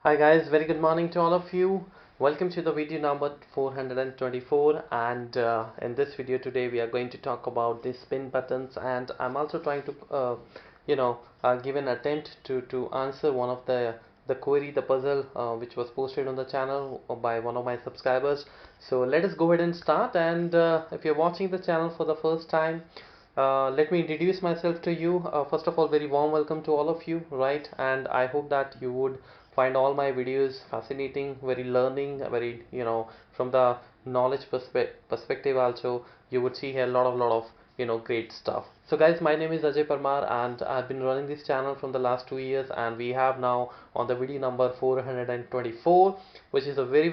Hi guys, very good morning to all of you. Welcome to the video number 424, and in this video today we are going to talk about the spin buttons, and I'm also trying to give an attempt to answer one of the query, the puzzle which was posted on the channel by one of my subscribers. So let us go ahead and start, and if you're watching the channel for the first time, let me introduce myself to you. First of all, very warm welcome to all of you, right? And I hope that you would find all my videos fascinating, very learning, very, from the knowledge perspective also, you would see here a lot of, great stuff. So guys, my name is Ajay Parmar, and I've been running this channel from the last 2 years, and we have now on the video number 424, which is a very,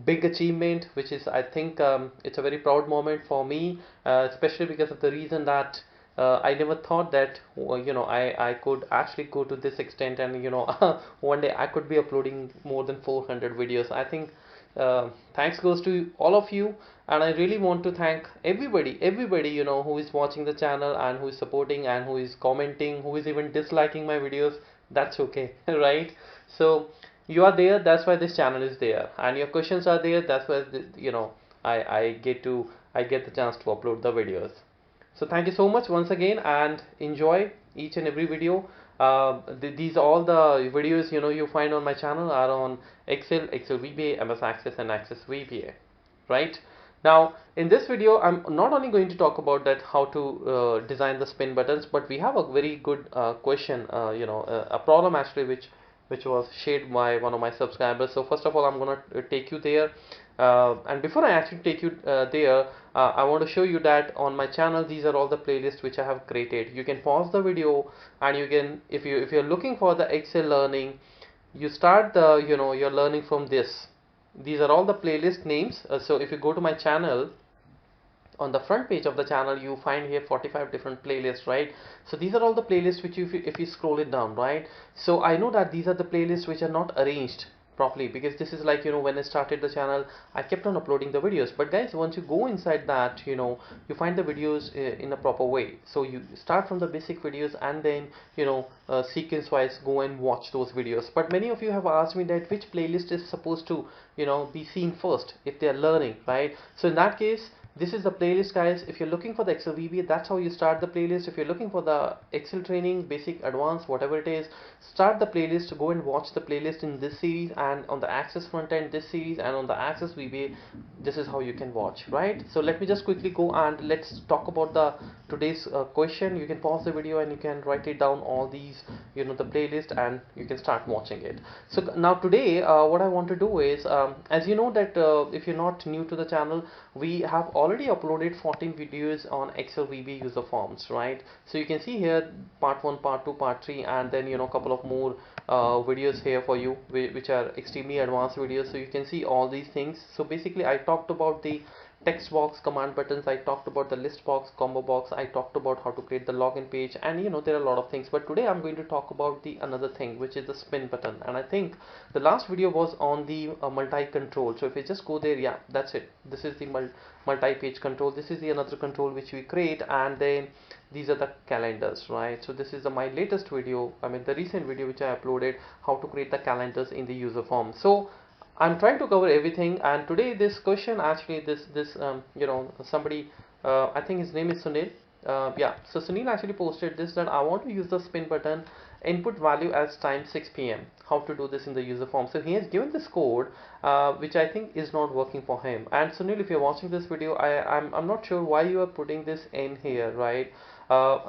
big achievement, which is, I think, it's a very proud moment for me, especially because of the reason that I never thought that I could actually go to this extent, and one day I could be uploading more than 400 videos. I think thanks goes to all of you, and I really want to thank everybody who is watching the channel and who is supporting and who is commenting, who is even disliking my videos. That's okay, right? So you are there, that's why this channel is there, and your questions are there, that's why I get the chance to upload the videos. So thank you so much once again, and enjoy each and every video. These all the videos you find on my channel are on Excel, Excel VBA, MS Access, and Access VBA. Right now, in this video, I'm not only going to talk about that how to design the spin buttons, but we have a very good question, a problem actually which was shared by one of my subscribers. So first of all, I'm gonna take you there, and before I actually take you there, I want to show you that on my channel these are all the playlists which I have created. You can pause the video, and you can, if you're looking for the Excel learning, you start the you're learning from this. These are all the playlist names. So if you go to my channel, on the front page of the channel you find here 45 different playlists, right? So these are all the playlists which if you scroll it down, right? So I know that these are the playlists which are not arranged properly, because this is like, when I started the channel I kept on uploading the videos, but guys, once you go inside that, you find the videos in a proper way. So you start from the basic videos, and then sequence wise go and watch those videos. But many of you have asked me that which playlist is supposed to be seen first if they are learning, right? So in that case, this is the playlist, guys. If you're looking for the Excel VBA, that's how you start the playlist. If you're looking for the Excel training, basic, advanced, whatever it is, start the playlist, go and watch the playlist in this series, and on the Access front end this series, and on the Access VBA, this is how you can watch, right? So let me just quickly go and let's talk about the today's question. You can pause the video and you can write it down, all these, the playlist, and you can start watching it. So now today, what I want to do is, as you know that if you're not new to the channel, we have already uploaded 14 videos on Excel VB user forms, right? So you can see here part 1, part 2, part 3, and then a couple of more videos here for you which are extremely advanced videos. So you can see all these things. So basically I talked about the text box, command buttons, I talked about the list box, combo box, I talked about how to create the login page, and there are a lot of things. But today I'm going to talk about the another thing, which is the spin button. And I think the last video was on the multi-control. So if you just go there, yeah, that's it. This is the multi-page control. This is the another control which we create, and then these are the calendars, right? So this is my latest video, I mean the recent video which I uploaded, how to create the calendars in the user form. So I'm trying to cover everything, and today this question actually, this somebody, I think his name is Sunil. Yeah, so Sunil actually posted this, that I want to use the spin button input value as time 6 p.m. How to do this in the user form? So he has given this code, which I think is not working for him. And Sunil, if you're watching this video, I'm not sure why you are putting this in here, right?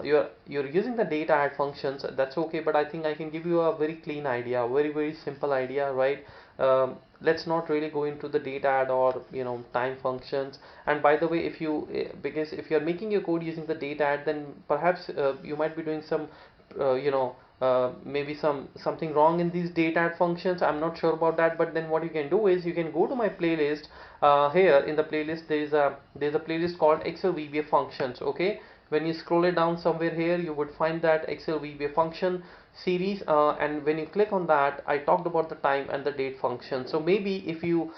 You're using the data add functions, that's okay, but I think I can give you a very clean idea, a very simple idea, right? Let's not really go into the data add or time functions. And by the way, if you because if you're making your code using the data add, then perhaps you might be doing some maybe something wrong in these data add functions. I'm not sure about that, but then what you can do is you can go to my playlist. Here in the playlist there's a playlist called Excel VBA functions. Okay, when you scroll it down somewhere here, you would find that Excel VBA function series, and when you click on that, I talked about the time and the date function. So maybe if you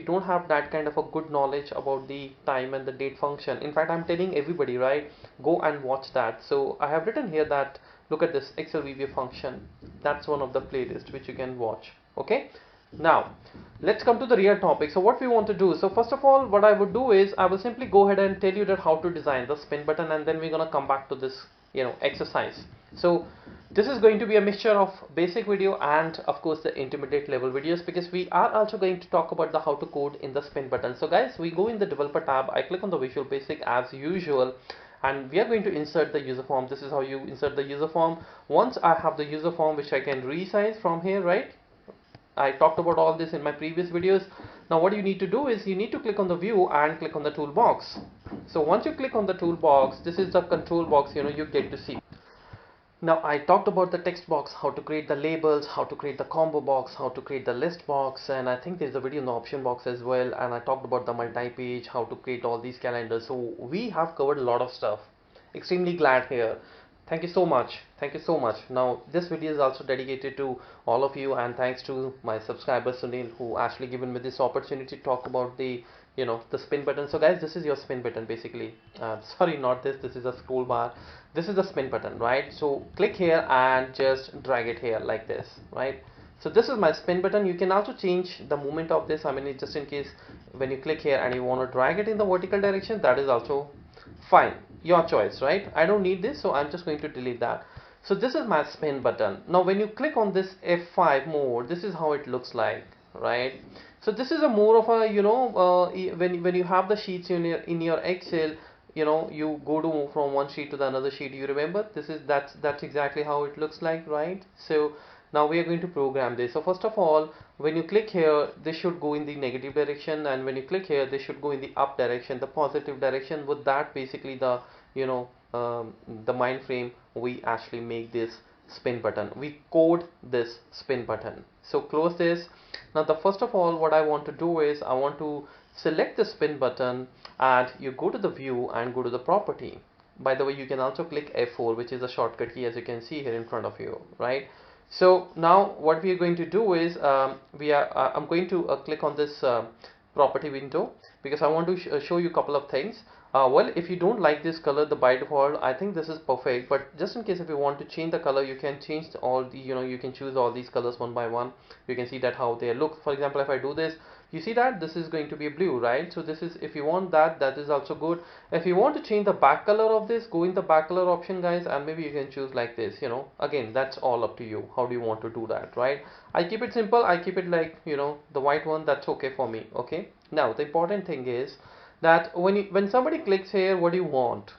don't have that kind of a good knowledge about the time and the date function, in fact I'm telling everybody, right, go and watch that. So I have written here that, look at this Excel VBA function. That's one of the playlists which you can watch. Okay, now let's come to the real topic. So what we want to do, so first of all, what I would do is I will simply go ahead and tell you that how to design the spin button, and then we're gonna come back to this, you know, exercise. So this is going to be a mixture of basic video and of course the intermediate level videos, because we are also going to talk about the how to code in the spin button. So guys, we go in the developer tab, I click on the Visual Basic as usual, and we are going to insert the user form. This is how you insert the user form. Once I have the user form, which I can resize from here, right? I talked about all this in my previous videos. Now what you need to do is you need to click on the view and click on the toolbox. So once you click on the toolbox, this is the control box, you know, you get to see. Now I talked about the text box, how to create the labels, how to create the combo box, how to create the list box, and I think there's a video in the option box as well, and I talked about the multi-page, how to create all these calendars. So we have covered a lot of stuff. Extremely glad here. Thank you so much. Thank you so much. Now this video is also dedicated to all of you, and thanks to my subscriber Sunil, who actually given me this opportunity to talk about the, you know, the spin button. So guys, this is your spin button basically. Sorry, not this. This is a scroll bar. This is the spin button, right? So click here and just drag it here like this, right? So this is my spin button. You can also change the movement of this. I mean, just in case when you click here and you want to drag it in the vertical direction, that is also fine, your choice, right? I don't need this, so I'm just going to delete that. So this is my spin button. Now when you click on this F5 mode, this is how it looks like, right? So this is a more of a, you know, when you have the sheets in your Excel, you know, you go to from one sheet to the another sheet, you remember, this is that's exactly how it looks like, right? So now we are going to program this. So first of all, when you click here, this should go in the negative direction, and when you click here, this should go in the up direction, the positive direction. With that, basically the, you know, the mind frame, we actually make this spin button, we code this spin button. So close this. Now the first of all, what I want to do is I want to select the spin button, and you go to the view and go to the property. By the way, you can also click F4, which is a shortcut key, as you can see here in front of you, right? So now what we are going to do is I'm going to click on this property window, because I want to show you a couple of things. Well, if you don't like this color, the by default, I think this is perfect, but just in case if you want to change the color, you can change all the, you know, you can choose all these colors one by one. You can see that how they look. For example, if I do this, you see that this is going to be blue, right? So this is, if you want that, that is also good. If you want to change the back color of this, go in the back color option, guys, and maybe you can choose like this, you know. Again, that's all up to you. How do you want to do that, right? I keep it simple. I keep it like, you know, the white one. That's okay for me. Okay. Now the important thing is that when somebody clicks here, what do you want?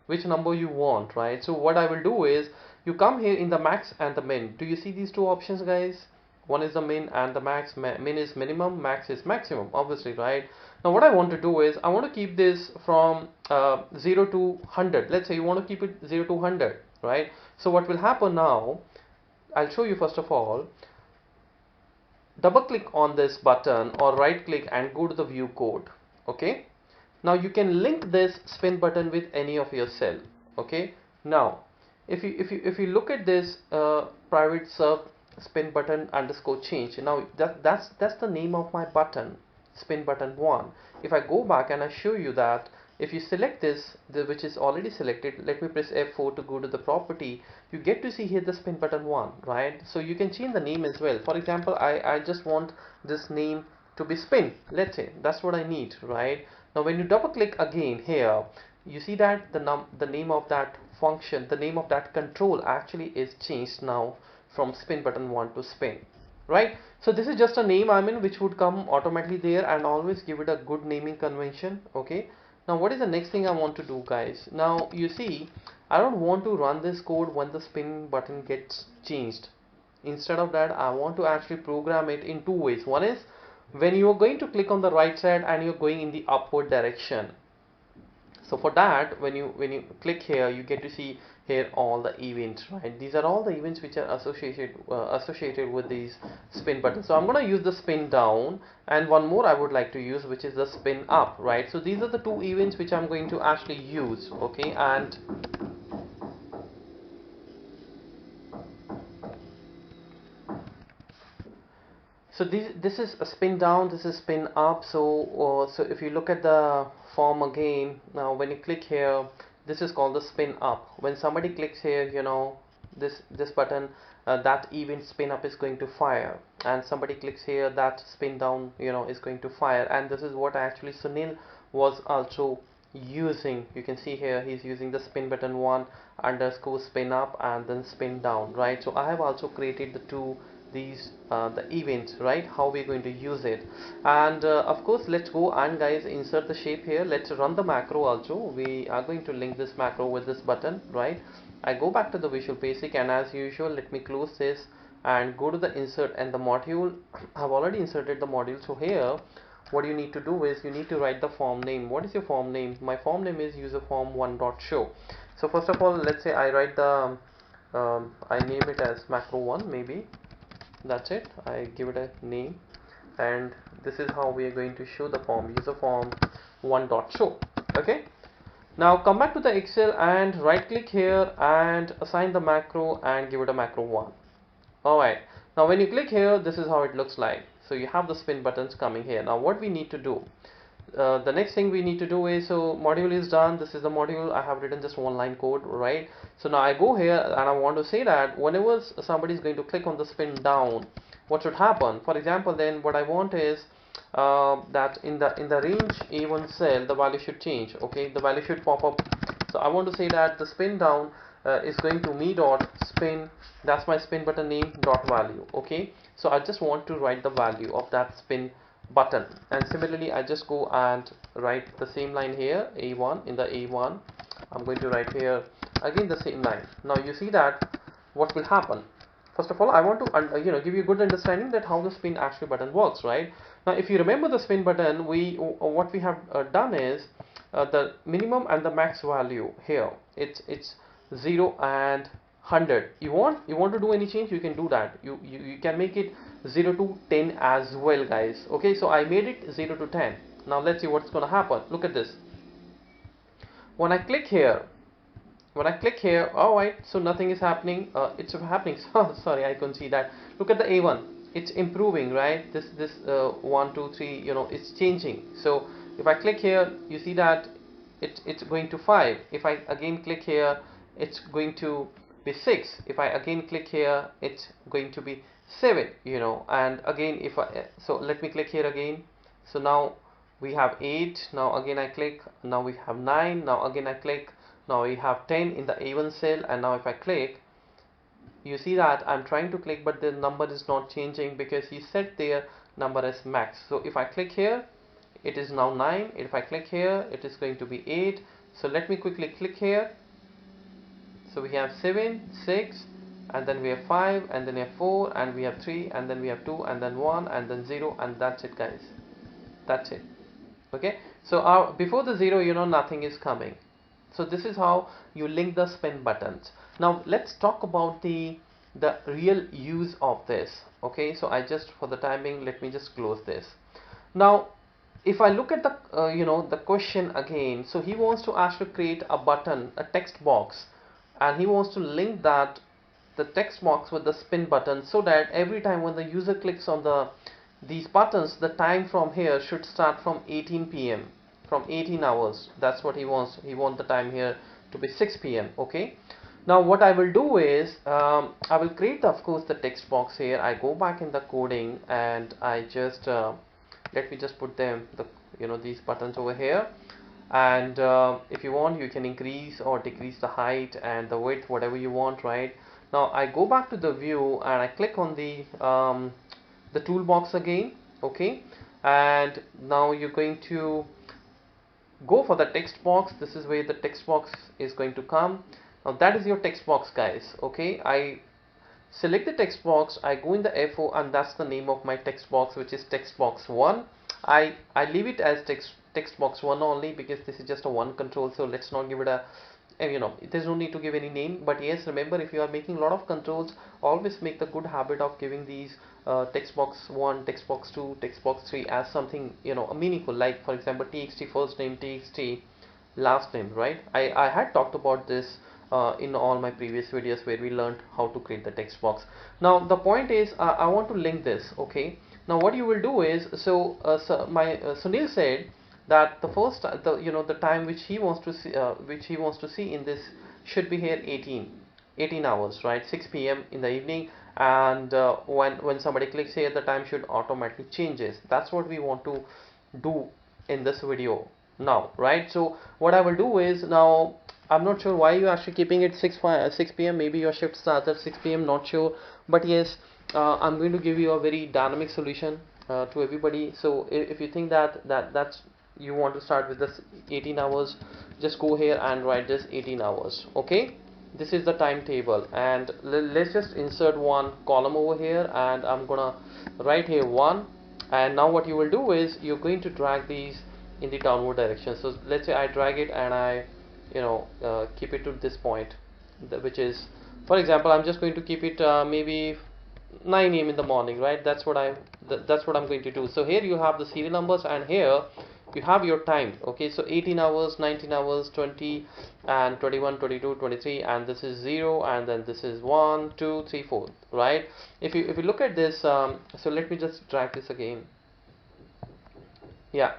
Which number you want, right? So what I will do is you come here in the max and the min. Do you see these two options, guys? One is the min and the max. Min is minimum, max is maximum, obviously, right? Now what I want to do is I want to keep this from 0 to 100. Let's say you want to keep it 0 to 100, right? So what will happen now, I'll show you. First of all, double click on this button or right click and go to the view code. Okay, now you can link this spin button with any of your cell. Okay, now if you look at this private sub spin button underscore change, now that's the name of my button, spin button 1. If I go back and I show you that, if you select this, which is already selected, let me press F4 to go to the property, you get to see here the spin button 1, right? So you can change the name as well. For example, I just want this name to be spin, let's say. That's what I need, right? Now when you double click again here, you see that the name of that function, the name of that control actually is changed now from spin button 1 to spin, right? So this is just a name, I mean, which would come automatically there, and always give it a good naming convention. Okay, now what is the next thing I want to do, guys? Now you see, I don't want to run this code when the spin button gets changed. Instead of that, I want to actually program it in two ways. One is when you are going to click on the right side and you're going in the upward direction. So for that, when you click here, you get to see here all the events, right? These are all the events which are associated with these spin buttons. So I'm going to use the spin down, and one more I would like to use, which is the spin up, right? So these are the two events which I'm going to actually use. Okay, and so this is a spin down, this is spin up. So so if you look at the form again, now when you click here, this is called the spin up. When somebody clicks here, you know, this button, that event spin up is going to fire, and somebody clicks here, that spin down, is going to fire. And this is what actually Sunil was also using. You can see here he's using the spin button 1 underscore spin up and then spin down, right? So I have also created the events, right, how we're going to use it. And of course, let's go and guys insert the shape here. Let's run the macro also. We are going to link this macro with this button, right? I go back to the Visual Basic, and as usual, let me close this and go to the insert and the module. I've already inserted the module. So here what you need to do is you need to write the form name. What is your form name? My form name is UserForm1.show. So first of all, let's say I write the I name it as macro1, maybe. That's it. I give it a name, and this is how we are going to show the form, UserForm1.show. Okay, now come back to the Excel and right click here and assign the macro and give it a macro1. Alright, now when you click here, this is how it looks like. So you have the spin buttons coming here. Now what we need to do, the next thing we need to do is, so module is done. This is the module. I have written just one line code, right? So now I go here and I want to say that whenever somebody is going to click on the spin down, what should happen? For example, then what I want is that in the range A1 cell, the value should change. Okay, the value should pop up. So I want to say that the spin down is going to me dot spin. That's my spin button name dot value. Okay, so I just want to write the value of that spin button, and similarly I just go and write the same line here, A1. In the A1 I'm going to write here again the same line. Now you see that what will happen. First of all, I want to give you a good understanding that how the spin actually button works, right? Now if you remember the spin button, what we have done is the minimum and the max value here, it's 0 and 100. You want to do any change, you can do that. You can make it 0 to 10 as well, guys. Okay, so I made it 0 to 10. Now let's see what's gonna happen. Look at this. When I click here, alright, so nothing is happening. It's happening. Sorry, I couldn't see that. Look at the A1. It's improving, right? This 1, 2, 3, it's changing. So if I click here, you see that it's going to 5. If I again click here, it's going to be 6. If I again click here, it's going to be 7, and again so let me click here again. So now we have 8. Now again I click, now we have 9. Now again I click, now we have 10 in the A1 cell. And now if I click, you see that I'm trying to click, but the number is not changing because he set their number as max. So if I click here, it is now 9. If I click here, it is going to be 8. So let me quickly click here. So we have 7, 6, and then we have 5, and then we have 4, and we have 3, and then we have 2, and then 1, and then 0, and that's it, guys. That's it. Okay, so before the 0, nothing is coming. So this is how you link the spin buttons. Now let's talk about the real use of this. Okay, so for the timing, let me just close this. Now if I look at the the question again, so he wants to actually create a button, a text box, and he wants to link the text box with the spin button, so that every time when the user clicks on these buttons, the time from here should start from 18 p.m. from 18 hours. That's what he wants. He wants the time here to be 6 p.m. Okay, now what I will do is I will create of course the text box here. I go back in the coding and I just let me just put them these buttons over here. And if you want, you can increase or decrease the height and the width, whatever you want, right? Now I go back to the view and I click on the toolbox again. Okay, and now you're going to go for the text box. This is where the text box is going to come. Now that is your text box, guys. Okay, I select the text box, I go in the F4, and that's the name of my text box, which is text box 1. I leave it as text box 1 only because this is just a one control, so let's not give it a there's no need to give any name. But yes, remember, if you are making a lot of controls, always make the good habit of giving these text box 1, text box 2, text box 3 as something meaningful, like for example txt first name, txt last name, right? I had talked about this in all my previous videos where we learned how to create the text box. Now the point is I want to link this. Okay, now what you will do is, Sunil said that the first the time which he wants to see in this should be here 18 18 hours, right? 6 p.m. in the evening, and when somebody clicks here, the time should automatically changes. That's what we want to do in this video now, right? So what I will do is, now I'm not sure why you're actually keeping it 6 p.m. Maybe your shift starts at 6 p.m. Not sure, but yes, I'm going to give you a very dynamic solution to everybody. So if you think that's you want to start with this 18 hours, just go here and write this 18 hours. Okay, this is the timetable, and let's just insert one column over here, and I'm gonna write here 1. And now what you will do is you're going to drag these in the downward direction. So let's say I drag it and I keep it to this point, which is, for example, I'm just going to keep it maybe 9 a.m. in the morning, right? That's what I'm going to do. So here you have the serial numbers, and here you have your time. Okay, so 18 hours, 19 hours, 20 and 21, 22, 23, and this is 0, and then this is 1, 2, 3, 4, right? If you look at this, so let me just drag this again. Yeah.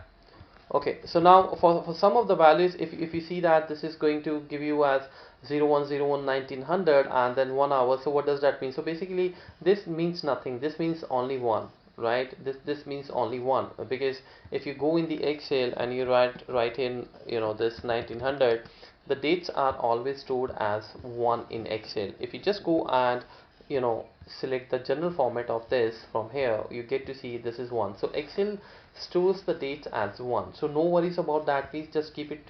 Okay, so now for some of the values, if you see that this is going to give you as 0101 1900 and then 1 hour. So what does that mean? So basically this means nothing. This means only 1, right? This means only 1, because if you go in the Excel and you write in this 1900, the dates are always stored as 1 in Excel. If you just go and select the general format of this from here, you get to see this is 1. So Excel stores the dates as 1, so no worries about that. Please just keep it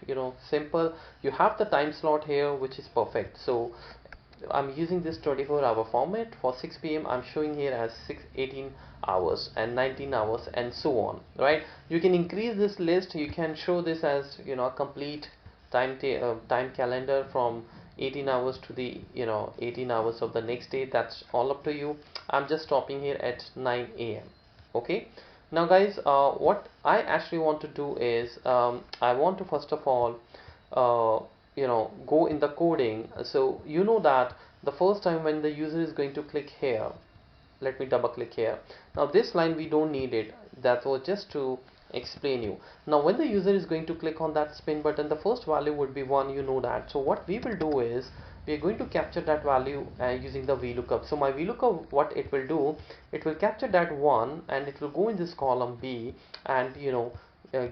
simple. You have the time slot here, which is perfect. So I'm using this 24-hour format. For 6 p.m. I'm showing here as 18 hours and 19 hours and so on, right? You can increase this list. You can show this as a complete time calendar from 18 hours to the 18 hours of the next day. That's all up to you. I'm just stopping here at 9 a.m. Okay, now guys, what I actually want to do is I want to first of all go in the coding. So that the first time when the user is going to click here, let me double click here. Now this line we don't need it. That was just to explain you. Now when the user is going to click on that spin button, the first value would be 1, that. So what we will do is we are going to capture that value using the Vlookup. So my Vlookup, what it will do, it will capture that 1 and it will go in this column B, and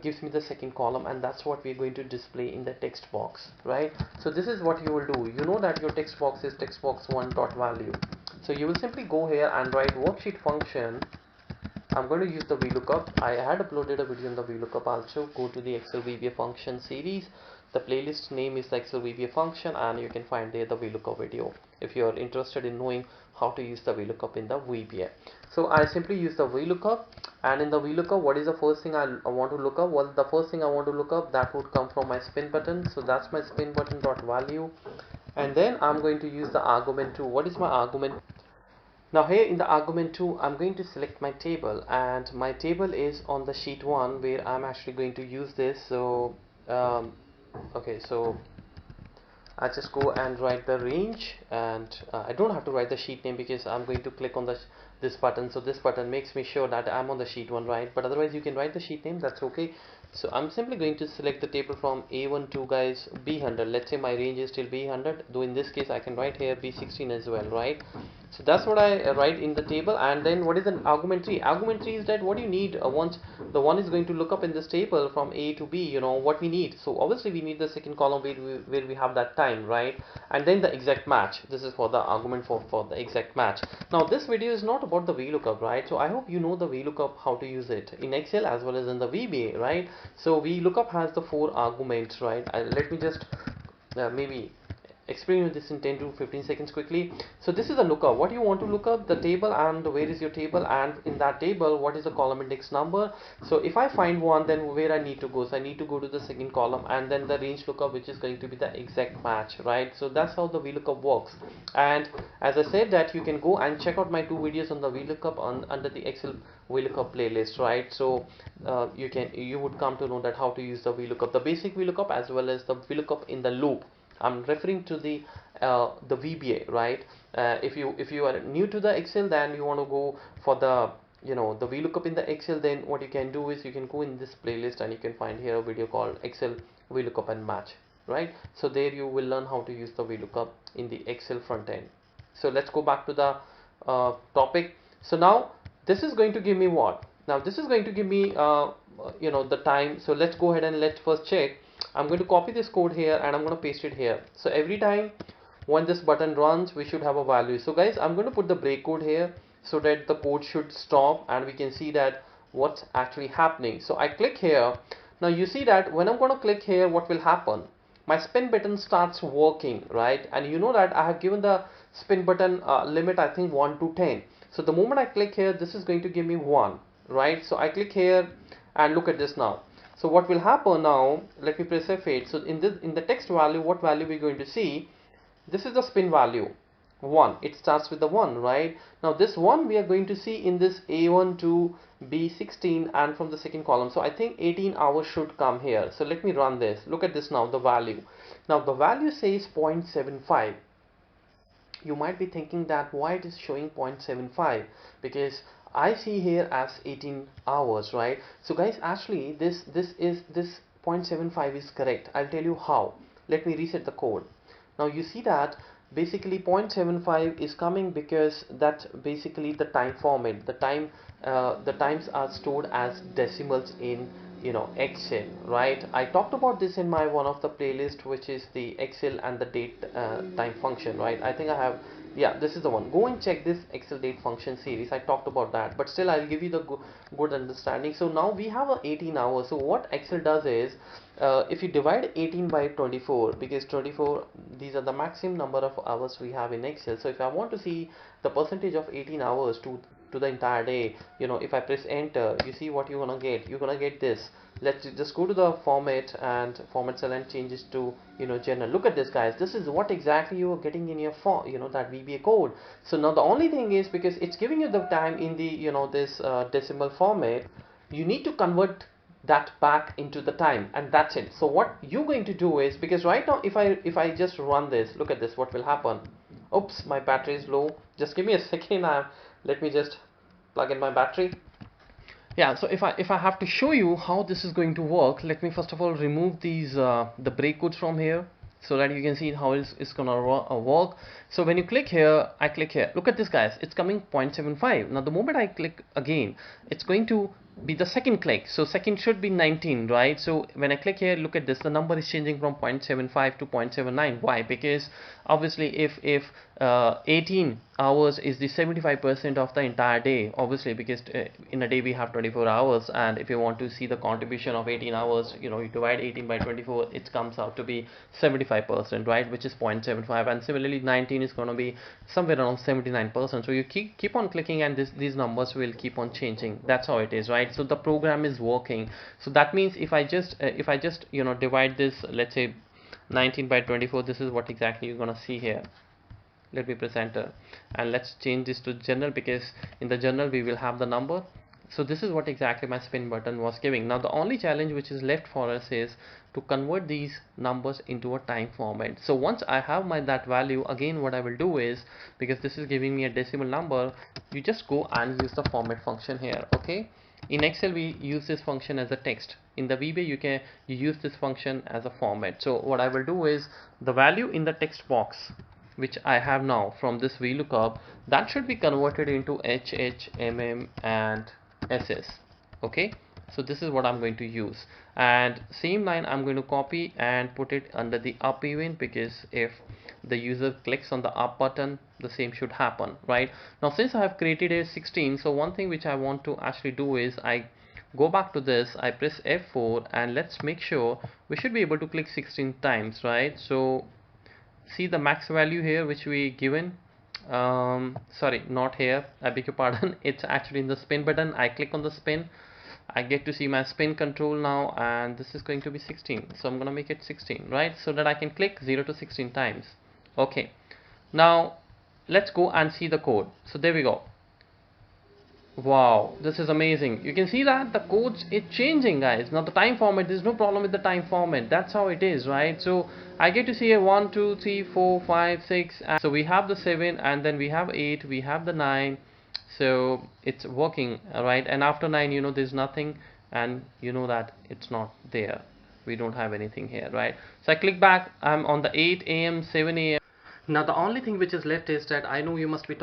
gives me the second column, and that's what we're going to display in the text box, right? So this is what you will do. That your text box is text box 1 dot value. So you will simply go here and write worksheet function. I'm going to use the Vlookup. I had uploaded a video on the Vlookup also. Go to the Excel VBA function series. The playlist name is the Excel VBA function, and you can find there the Vlookup video if you are interested in knowing how to use the Vlookup in the VBA. So I simply use the Vlookup, and in the Vlookup, what is the first thing I want to look up? Well, the first thing I want to look up, that would come from my spin button. So that's my spin button dot value, and then I'm going to use the argument 2. What is my argument? Now here in the argument 2, I'm going to select my table, and my table is on the sheet 1 where I'm actually going to use this. So okay, so I just go and write the range, and I don't have to write the sheet name because I'm going to click on this button. So this button makes me sure that I'm on the sheet 1, right? But otherwise you can write the sheet name, that's okay. So I'm simply going to select the table from A1 to guys B100. Let's say my range is till B100, though in this case I can write here B16 as well, right? So that's what I write in the table. And then what is an argument 3? Argument 3 is that what you need once the one is going to look up in this table from A to B, what we need. So obviously we need the second column where we have that time, right? And then the exact match. This is for the argument for the exact match. Now this video is not about the VLOOKUP, right? So I hope you know the VLOOKUP, how to use it in Excel as well as in the VBA, right? So VLOOKUP has the 4 arguments, right? Let me just maybe explain this in 10 to 15 seconds quickly. So this is a lookup. What you want to look up? The table, and where is your table, and in that table what is the column index number. So if I find 1, then where I need to go? So I need to go to the second column, and then the range lookup, which is going to be the exact match, right? So that's how the VLOOKUP works. And as I said, that you can go and check out my 2 videos on the VLOOKUP under the Excel VLOOKUP playlist, right? So you would come to know that how to use the VLOOKUP, the basic VLOOKUP as well as the VLOOKUP in the loop. I'm referring to the VBA, right? If you are new to the Excel, then you want to go for the the VLOOKUP in the Excel, then what you can do is you can go in this playlist and you can find here a video called Excel VLOOKUP and match, right? So there you will learn how to use the VLOOKUP in the Excel front end. So let's go back to the topic. So now this is going to give me what? Now this is going to give me the time. So let's go ahead and let's first check. I'm going to copy this code here and I'm going to paste it here. So every time when this button runs, we should have a value. So guys, I'm going to put the break code here so that the code should stop and we can see that what's actually happening. So I click here. Now you see that when I'm going to click here, what will happen? My spin button starts working, right? And you know that I have given the spin button limit, I think 1 to 10. So the moment I click here, this is going to give me 1, right? So I click here and look at this now. So what will happen now? Let me press F8. So in the text value, what value we're going to see? This is the spin value 1. It starts with the 1, right? Now this 1 we are going to see in this A1 to B16 and from the second column. So I think 18 hours should come here. So let me run this. Look at this now, the value. Now the value says 0.75. You might be thinking that why it is showing 0.75, because I see here as 18 hours, right? So guys, actually this 0.75 is correct. I'll tell you how. Let me reset the code. Now you see that basically 0.75 is coming because that's basically the time format. The times are stored as decimals in Excel, right? I talked about this in my one of the playlist, which is the Excel and the date time function, right? I think I have, yeah, this is the one. Go and check this Excel date function series. I talked about that, but still I'll give you the good understanding. So now we have a 18 hours. So what Excel does is, if you divide 18 by 24, because 24, these are the maximum number of hours we have in Excel. So if I want to see the percentage of 18 hours to the entire day, if I press enter, you see what you're gonna get. You're gonna get this. Let's just go to the format and format cell and change this to general. Look at this, guys. This is what exactly you are getting in your form, that VBA code. So now the only thing is, because it's giving you the time in the this decimal format, you need to convert that back into the time, and that's it. So what you're going to do is, because right now if I just run this, look at this, what will happen? Oops, my battery is low. Just give me a second. Let me just plug in my battery. Yeah, so if I have to show you how this is going to work, let me first of all remove these the break codes from here, so that you can see how it's gonna work. So when you click here, I click here. Look at this, guys. It's coming 0.75. Now the moment I click again, it's going to be the second click. So second should be 19, right? So when I click here, look at this. The number is changing from 0.75 to 0.79. Why? Because obviously if 18 hours is the 75% of the entire day, obviously, because in a day we have 24 hours, and if you want to see the contribution of 18 hours, you divide 18 by 24, it comes out to be 75%, right? Which is 0.75, and similarly 19 is going to be somewhere around 79%. So you keep on clicking, and these numbers will keep on changing. That's how it is, right? So the program is working. So that means if I just divide this, let's say 19 by 24, this is what exactly you're going to see here. Let me press enter, and let's change this to general, because in the general we will have the number. So this is what exactly my spin button was giving. Now the only challenge which is left for us is to convert these numbers into a time format. So once I have that value, again what I will do is, because this is giving me a decimal number, you just go and use the format function here. Okay, in Excel we use this function as a text. In the VBA you use this function as a format. So what I will do is, the value in the text box which I have now from this VLOOKUP, that should be converted into HH, MM and SS. Okay, so this is what I'm going to use, and same line I'm going to copy and put it under the up event, because if the user clicks on the up button, the same should happen, right? Now since I have created a 16, so one thing which I want to actually do is, I go back to this, I press F4, and let's make sure we should be able to click 16 times, right? So see the max value here which we given, sorry, not here, I beg your pardon, it's actually in the spin button. I click on the spin, I get to see my spin control now, and this is going to be 16. So I'm gonna make it 16, right? So that I can click 0 to 16 times. Okay, now let's go and see the code. So there we go. Wow, this is amazing. You can see that the code is changing, guys. Now the time format, there's no problem with the time format. That's how it is, right? So I get to see a 1 2 3 4 5 6, and so we have the 7, and then we have 8, we have the 9. So it's working, right? And after 9, there's nothing, and that it's not there. we don't have anything here, right? So I click back, I'm on the 8 a.m., 7 a.m. Now the only thing which is left is that I know you must be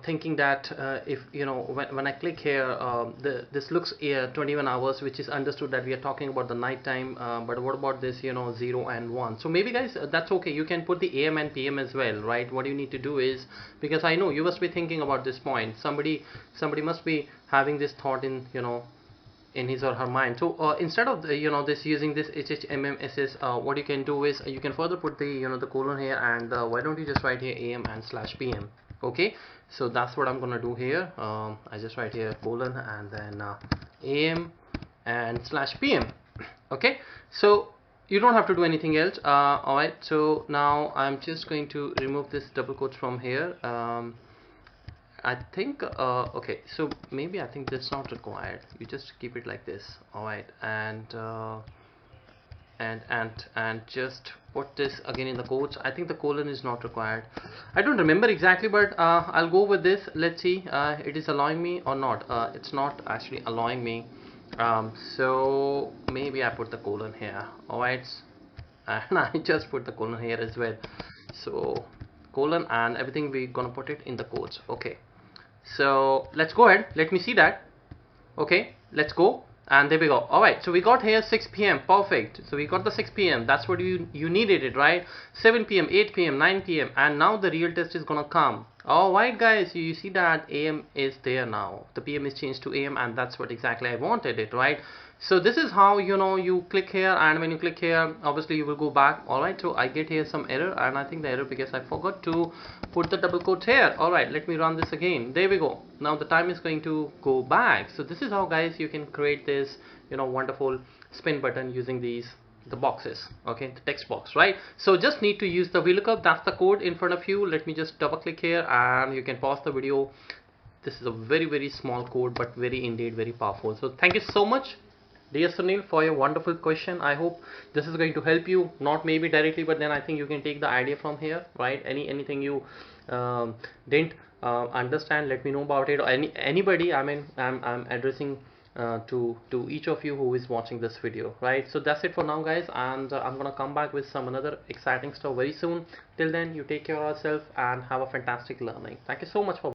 thinking that if you know when I click here, this looks 21 hours, which is understood that we are talking about the night time, but what about this, you know, 0 and 1? So maybe guys, that's okay, you can put the AM and PM as well, right? What you need to do is, because I know you must be thinking about this point, somebody must be having this thought in, you know, in his or her mind. So instead of the, you know, this using this HHMMSS, what you can do is you can further put the, you know, the colon here, and why don't you just write here AM and slash PM. Okay, so that's what I'm gonna do here. I just write here colon and then AM and slash PM. Okay, so you don't have to do anything else. Alright, so now I'm just going to remove this double quotes from here. I think okay, so maybe I think that's not required, you just keep it like this. Alright, and just put this again in the quotes. I think the colon is not required, I don't remember exactly, but I'll go with this. Let's see, it is allowing me or not. It's not actually allowing me, so maybe I put the colon here. Alright, and I just put the colon here as well. So colon and everything, we're gonna put it in the quotes. Okay, so let's go ahead, let me see that. Okay, let's go, and there we go. Alright, so we got here 6 p.m. perfect. So we got the 6 p.m. that's what you needed it, right? 7 p.m., 8 p.m., 9 p.m., and now the real test is gonna come. Alright guys, you see that AM is there now, the PM is changed to AM, and that's what exactly I wanted it, right? So this is how, you know, you click here, and when you click here, obviously you will go back. Alright, so I get here some error, and I think the error because I forgot to put the double quote here. Alright, let me run this again. There we go. Now the time is going to go back. So this is how guys you can create this, you know, wonderful spin button using the boxes, okay, the text box, right? So just need to use the VLOOKUP. That's the code in front of you. Let me just double click here, and you can pause the video. This is a very small code, but indeed very powerful. So thank you so much, dear Sunil, for your wonderful question. I hope this is going to help you, not maybe directly, but then I think you can take the idea from here, right? Anything you didn't understand, let me know about it, or anybody. I mean, I'm addressing to each of you who is watching this video, right? So that's it for now guys, and I'm gonna come back with some another exciting stuff very soon. Till then, you take care of yourself and have a fantastic learning. Thank you so much for